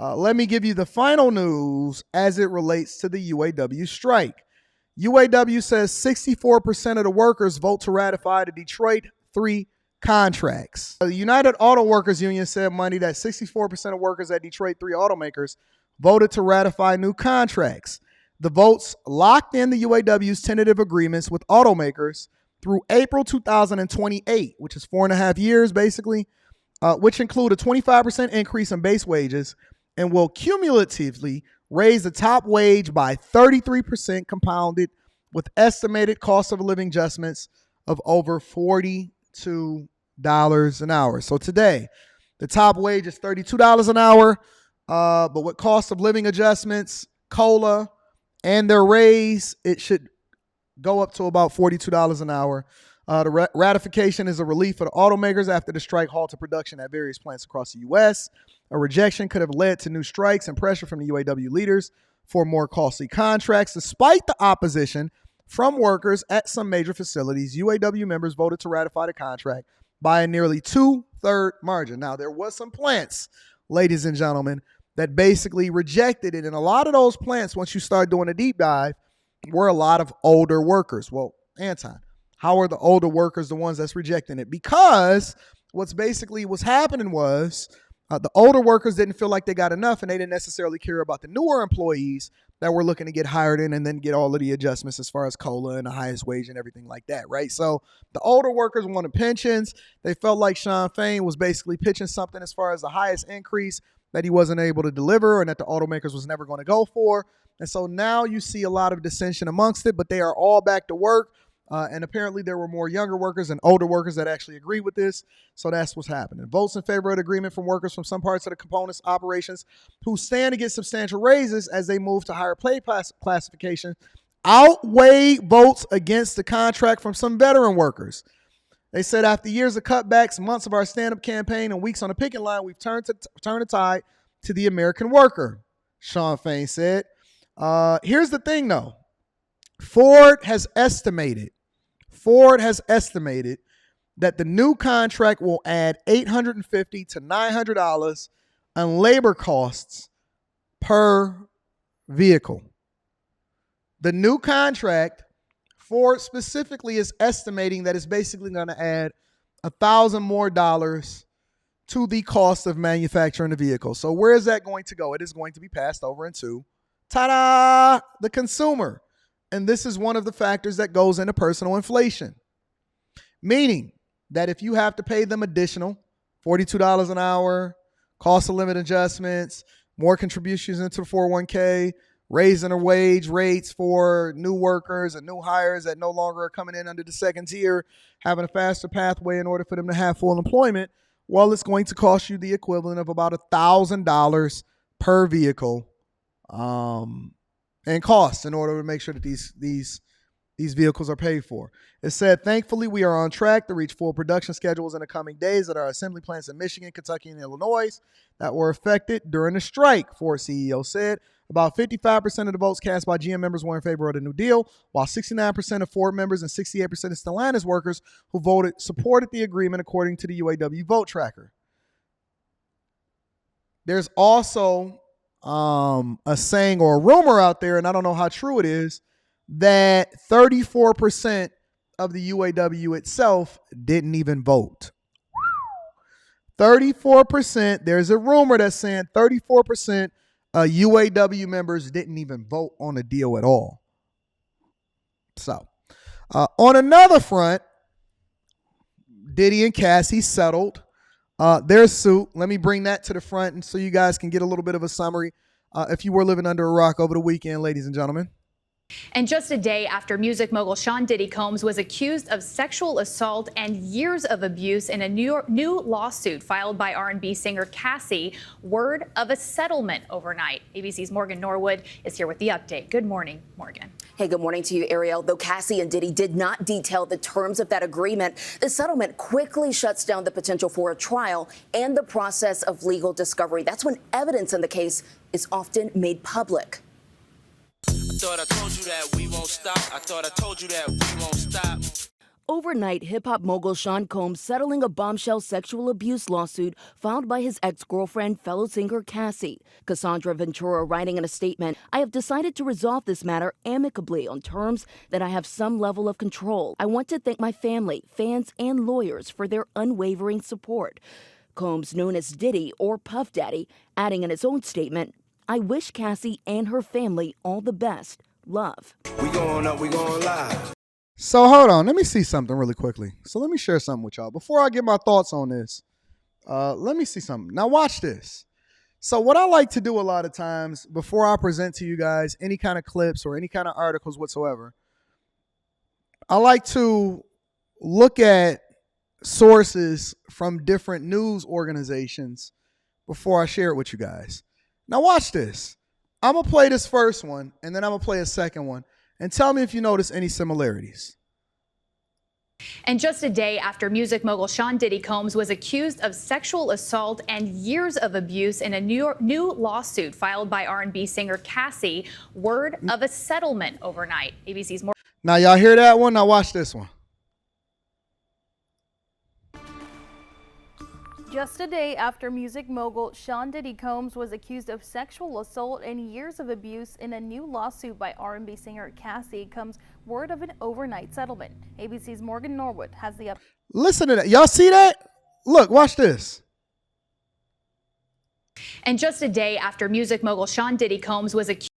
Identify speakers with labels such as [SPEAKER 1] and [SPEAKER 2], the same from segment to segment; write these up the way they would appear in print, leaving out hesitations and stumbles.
[SPEAKER 1] Let me give you the final news as it relates to the UAW strike. UAW says 64% of the workers vote to ratify the Detroit 3 contracts. The United Auto Workers Union said Monday that 64% of workers at Detroit 3 automakers voted to ratify new contracts. The votes locked in the UAW's tentative agreements with automakers through April 2028, which is 4.5 years basically, which include a 25% increase in base wages and will cumulatively raise the top wage by 33% compounded with estimated cost of living adjustments of over $42 an hour. So today, the top wage is $32 an hour, but with cost of living adjustments, COLA, and their raise, it should go up to about $42 an hour. The ratification is a relief for the automakers after the strike halted production at various plants across the U.S. A rejection could have led to new strikes and pressure from the UAW leaders for more costly contracts. Despite the opposition from workers at some major facilities, UAW members voted to ratify the contract by a nearly 2/3 margin. Now, there was some plants, ladies and gentlemen, that basically rejected it. And a lot of those plants, once you start doing a deep dive, were a lot of older workers. Well, Anton, how are the older workers the ones that's rejecting it? Because what's happening was the older workers didn't feel like they got enough, and they didn't necessarily care about the newer employees that were looking to get hired in and then get all of the adjustments as far as COLA and the highest wage and everything like that, right? So the older workers wanted pensions. They felt like Shawn Fain was basically pitching something as far as the highest increase that he wasn't able to deliver and that the automakers was never going to go for. And so now you see a lot of dissension amongst it, but they are all back to work. And apparently there were more younger workers and older workers that actually agree with this. So that's what's happening. Votes in favor of the agreement from workers from some parts of the components operations who stand to get substantial raises as they move to higher pay classification outweigh votes against the contract from some veteran workers. They said after years of cutbacks, months of our stand-up campaign, and weeks on the picket line, we've turned the tide to the American worker, Shawn Fain said. Here's the thing, though. Ford has estimated that the new contract will add $850 to $900 on labor costs per vehicle. The new contract, Ford specifically is estimating that it's basically going to add $1,000 more to the cost of manufacturing the vehicle. So where is that going to go? It is going to be passed over into, ta-da, the consumer. And this is one of the factors that goes into personal inflation, meaning that if you have to pay them additional $42 an hour, cost of living adjustments, more contributions into 401k, raising their wage rates for new workers and new hires that no longer are coming in under the second tier, having a faster pathway in order for them to have full employment, well, it's going to cost you the equivalent of about $1,000 per vehicle and costs in order to make sure that these vehicles are paid for. It said, thankfully, we are on track to reach full production schedules in the coming days at our assembly plants in Michigan, Kentucky, and Illinois that were affected during the strike, Ford CEO said. About 55% of the votes cast by GM members were in favor of the new deal, while 69% of Ford members and 68% of Stellantis workers who voted supported the agreement, according to the UAW vote tracker. There's also a saying or a rumor out there, and I don't know how true it is, that 34% of the UAW itself didn't even vote. 34%, there's a rumor that's saying 34% UAW members didn't even vote on the deal at all. So, on another front, Diddy and Cassie settled their suit. Let me bring that to the front and so you guys can get a little bit of a summary if you were living under a rock over the weekend, ladies and gentlemen.
[SPEAKER 2] And just a day after music mogul Sean Diddy Combs was accused of sexual assault and years of abuse in a new lawsuit filed by R&B singer Cassie, word of a settlement overnight. ABC's Morgan Norwood is here with the update. Good morning, Morgan.
[SPEAKER 3] Hey, good morning to you, Ariel. Though Cassie and Diddy did not detail the terms of that agreement, the settlement quickly shuts down the potential for a trial and the process of legal discovery. That's when evidence in the case is often made public.
[SPEAKER 4] I thought I told you that we won't stop. I thought I told you that we won't stop.
[SPEAKER 3] Overnight, hip-hop mogul Sean Combs settling a bombshell sexual abuse lawsuit filed by his ex-girlfriend, fellow singer Cassie. Cassandra Ventura writing in a statement, "I have decided to resolve this matter amicably on terms that I have some level of control. I want to thank my family, fans, and lawyers for their unwavering support." Combs, known as Diddy or Puff Daddy, adding in his own statement, "I wish Cassie and her family all the best. Love."
[SPEAKER 4] We going up, we going live.
[SPEAKER 1] So hold on, let me see something really quickly. So let me share something with y'all. Before I get my thoughts on this, let me see something. Now watch this. So what I like to do a lot of times before I present to you guys any kind of clips or any kind of articles whatsoever, I like to look at sources from different news organizations before I share it with you guys. Now watch this. I'm going to play this first one, and then I'm going to play a second one. And tell me if you notice any similarities.
[SPEAKER 2] And just a day after music mogul Sean Diddy Combs was accused of sexual assault and years of abuse in a new lawsuit filed by R&B singer Cassie, word of a settlement overnight. ABC's more.
[SPEAKER 1] Now, y'all hear that one? Now watch this one.
[SPEAKER 5] Just a day after music mogul Sean Diddy Combs was accused of sexual assault and years of abuse in a new lawsuit by R&B singer Cassie comes word of an overnight settlement. ABC's Morgan Norwood has the update.
[SPEAKER 1] Listen to that. Y'all see that? Look, watch this.
[SPEAKER 2] And just a day after music mogul Sean Diddy Combs was accused.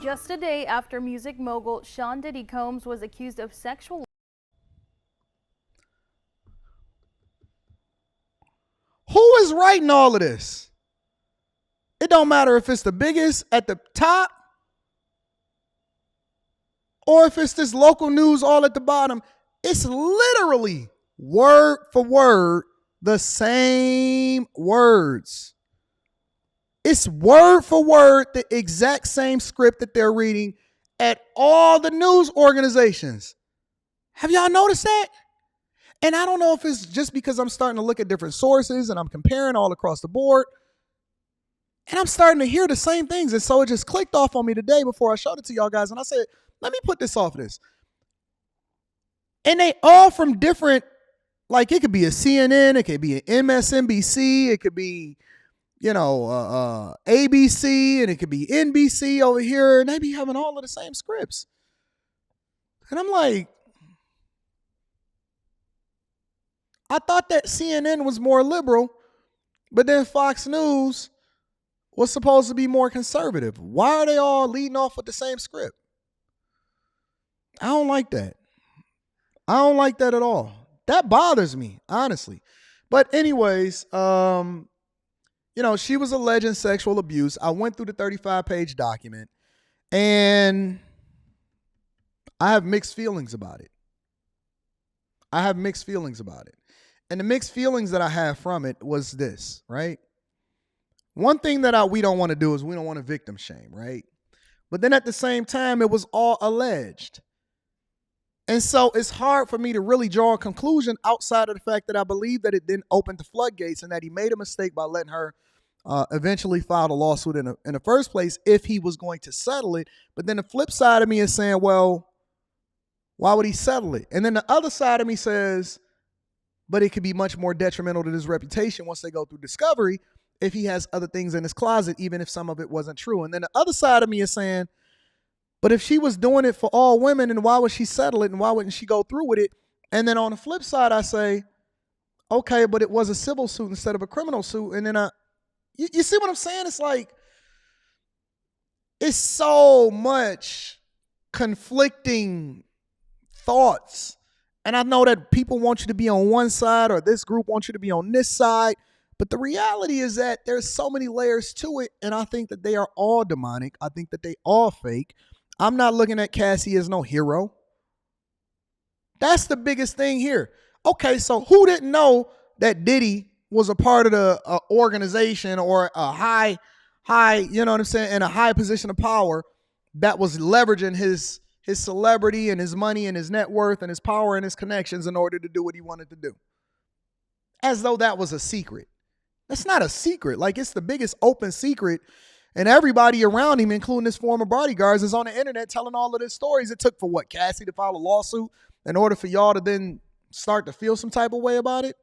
[SPEAKER 5] Just a day after music mogul Sean Diddy Combs was accused of sexual.
[SPEAKER 1] Who is writing all of this? It don't matter if it's the biggest at the top or if it's this local news all at the bottom. It's literally word for word the same words. It's word for word the exact same script that they're reading at all the news organizations. Have y'all noticed that? And I don't know if it's just because I'm starting to look at different sources and I'm comparing all across the board. And I'm starting to hear the same things. And so it just clicked off on me today before I showed it to y'all guys. And I said, let me put this off of this. And they all from different, like it could be a CNN, it could be an MSNBC, it could be, ABC, and it could be NBC over here. And they be having all of the same scripts. And I'm like, I thought that CNN was more liberal, but then Fox News was supposed to be more conservative. Why are they all leading off with the same script? I don't like that. I don't like that at all. That bothers me, honestly. But anyways, she was alleging sexual abuse. I went through the 35-page document, and I have mixed feelings about it. And the mixed feelings that I have from it was this, right? One thing that we don't want to do is we don't want to victim shame, right? But then at the same time, it was all alleged. And so it's hard for me to really draw a conclusion outside of the fact that I believe that it didn't open the floodgates and that he made a mistake by letting her eventually file a lawsuit in the first place if he was going to settle it. But then the flip side of me is saying, well, why would he settle it? And then the other side of me says, but it could be much more detrimental to his reputation once they go through discovery if he has other things in his closet, even if some of it wasn't true. And then the other side of me is saying, but if she was doing it for all women, and why would she settle it and why wouldn't she go through with it? And then on the flip side, I say, okay, but it was a civil suit instead of a criminal suit. And then you see what I'm saying? It's like, it's so much conflicting thoughts. And I know that people want you to be on one side or this group wants you to be on this side. But the reality is that there's so many layers to it. And I think that they are all demonic. I think that they all fake. I'm not looking at Cassie as no hero. That's the biggest thing here. Okay, so who didn't know that Diddy was a part of the organization or a high, you know what I'm saying, in a high position of power that was leveraging his celebrity and his money and his net worth and his power and his connections in order to do what he wanted to do? As though that was a secret. That's not a secret. Like, it's the biggest open secret And everybody around him, including his former bodyguards, is on the internet telling all of his stories. It took for what, Cassie to file a lawsuit in order for y'all to then start to feel some type of way about it?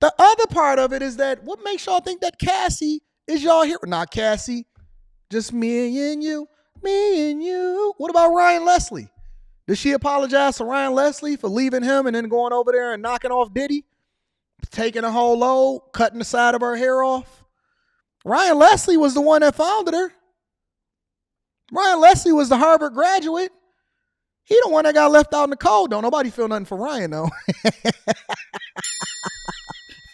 [SPEAKER 1] The other part of it is that what makes y'all think that Cassie is y'all hero? Not Cassie, just me and you, me and you. What about Ryan Leslie? Did she apologize to Ryan Leslie for leaving him and then going over there and knocking off Diddy? Taking a whole load, cutting the side of her hair off? Ryan Leslie was the one that founded her. Ryan Leslie was the Harvard graduate. He the one that got left out in the cold. Don't nobody feel nothing for Ryan, though.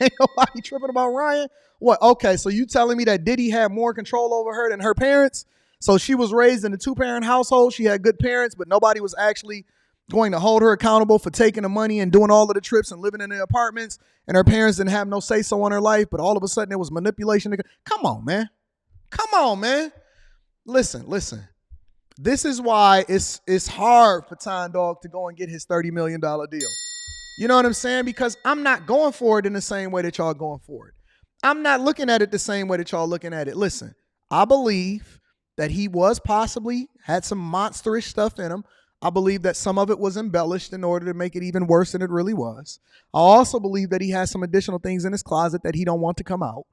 [SPEAKER 1] Ain't nobody tripping about Ryan. What? Okay, so you telling me that Diddy had more control over her than her parents? So she was raised in a two-parent household. She had good parents, but nobody was actually going to hold her accountable for taking the money and doing all of the trips and living in the apartments. And her parents didn't have no say-so on her life, but all of a sudden it was manipulation. Come on, man. Come on, man. Listen. This is why it's hard for Ty Dog to go and get his $30 million deal. You know what I'm saying? Because I'm not going for it in the same way that y'all going for it. I'm not looking at it the same way that y'all looking at it. Listen, I believe that he was possibly had some monsterish stuff in him. I believe that some of it was embellished in order to make it even worse than it really was. I also believe that he has some additional things in his closet that he don't want to come out.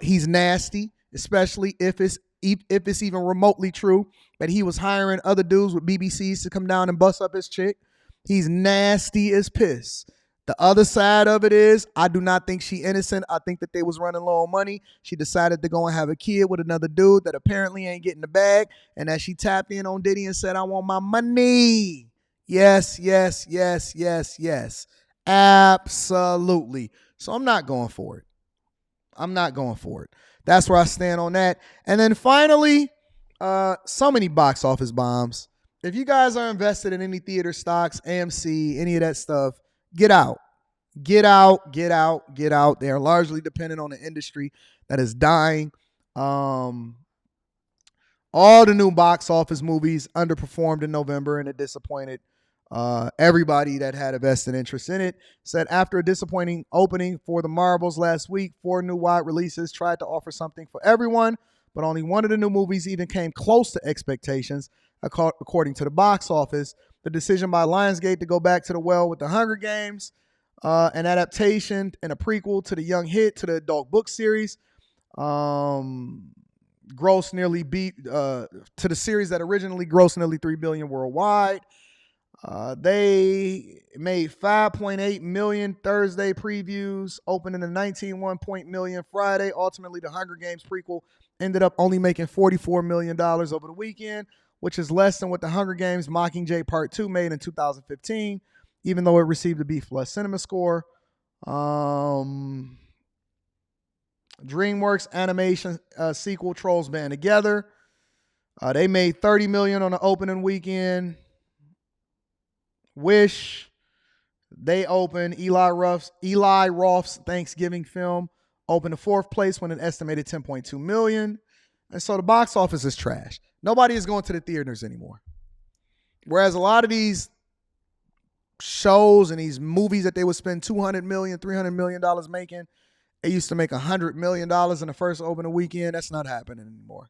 [SPEAKER 1] He's nasty, especially if it's even remotely true that he was hiring other dudes with BBCs to come down and bust up his chick. He's nasty as piss. The other side of it is, I do not think she innocent. I think that they was running low on money. She decided to go and have a kid with another dude that apparently ain't getting the bag, and that she tapped in on Diddy and said, I want my money. Yes. Absolutely. So I'm not going for it. That's where I stand on that. And then finally, so many box office bombs. If you guys are invested in any theater stocks, AMC, any of that stuff, get out. They are largely dependent on the industry that is dying. All the new box office movies underperformed in November, and it disappointed everybody that had a vested interest in it. Said after a disappointing opening for the Marvels last week, 4 new wide releases tried to offer something for everyone, but only one of the new movies even came close to expectations, according to the box office. The decision by Lionsgate to go back to the well with The Hunger Games, an adaptation and a prequel to the young hit to the adult book series, grossed nearly to the series that originally grossed nearly $3 billion worldwide. They made 5.8 million Thursday previews, opening a 19.1 million Friday. Ultimately, the Hunger Games prequel ended up only making $44 million over the weekend, which is less than what the Hunger Games Mockingjay Part 2 made in 2015, even though it received a B+ cinema score. DreamWorks animation sequel Trolls Band Together. They made $30 million on the opening weekend. Wish. They opened Eli Roth's Thanksgiving film, opened to 4th place with an estimated 10.2 million. And so the box office is trash. Nobody is going to the theaters anymore. Whereas a lot of these shows and these movies that they would spend $200 million, $300 million making, they used to make $100 million in the first opening weekend. That's not happening anymore.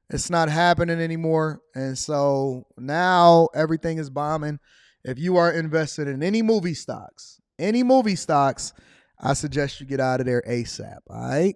[SPEAKER 1] It's not happening anymore. And so now everything is bombing. If you are invested in any movie stocks, I suggest you get out of there ASAP, all right?